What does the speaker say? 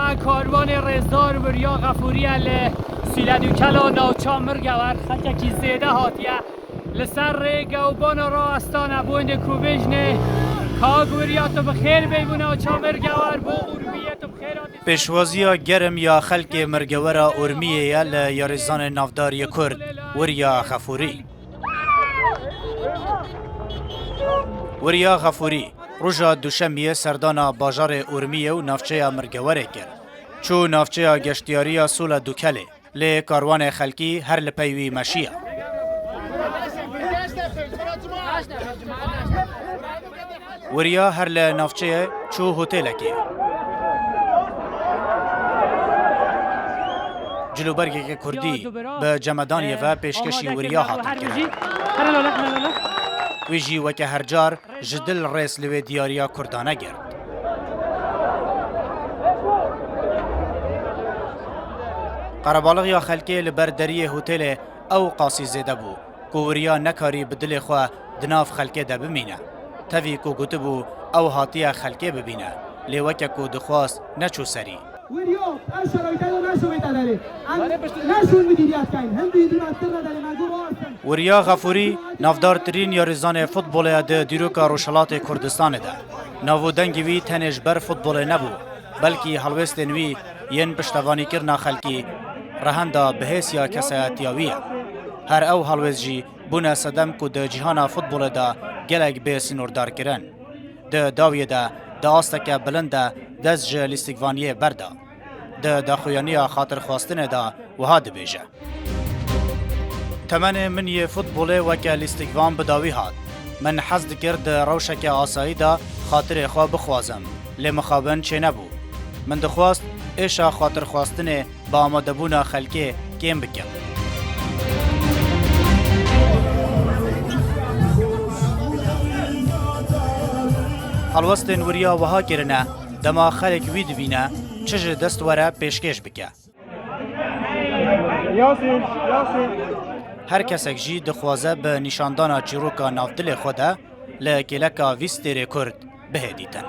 ما کاروان رزدار وریا غفوری ال سیلدو کلا ناوچا مرگور خلکی زیده هاتیه لسر گوبان را استان بوند کوبجنه کاگ وریا تو بخیر بیبونه ناوچا مرگور بو اورمیه تو بخیر پیشوازیا گرم یا خلک مرگورا اورمیه یا لیارزان نافداری کرد وریا غفوری وریا غفوری روژا دوشنبه سردانا باجار اورمیه و نافچه مرگوره کرد. چو نافچه گشتیاری سول دوکله لی کاروان خلکی هر لپیوی مشیه. وریا هر لنافچه چو هتل که. جلوبرگی کردی به جمدانی و پیشکشی وریا حاطر کرد. ویجی وکه هر جار جدل ریس لوی دیاریا کردانه گرد. قربالغ یا خلکی لبردری هتل او قاسی زیده بو که وریا نکاری بدل خواه دناف خلکی ده بمینه. تاوی که گوته بو او حاطی خلکی ببینه لی وکه که دخواست نچو سری. وریا از شرایطه رو نشوید داره نشون مدیریت کن هم دیدون اکتر نداره مگو وارستن وریا غفوری نافدارترین یاریزان فوتبال ده دیروکا روشلات کردستان ده ناو دنگوی تنش بر فوتبال نبو بلکی حلوستن وی ین پشتوانی کرنا خلکی رهندا بهسیا کسایتیاویه هر او حلوز جی بونه صدم که ده جهان فوتبال ده گلک به سنوردار کرن ده داویه ده ده آستکه بلنده دست جه لیستگوانیه برده ده داخویانی خاطر خواستنه ده وها ده بیجه تمن من یه فوتبوله وکه لیستگوان بداوی هات من حزد کرد روشک آسایی ده خاطر خواه بخوازم لی مخابن چه نبو من دخواست ایشا خاطر خواستنه با آمادبون خلکه کم بکم حلوستن وریا وها کرنه دما خلک وید بینه چجر دست وره پیشکش بکه هر کسک جی دخوازه به نشاندانا چیروکا نافدل خوده لکلکا ویستر کرد بهدیتن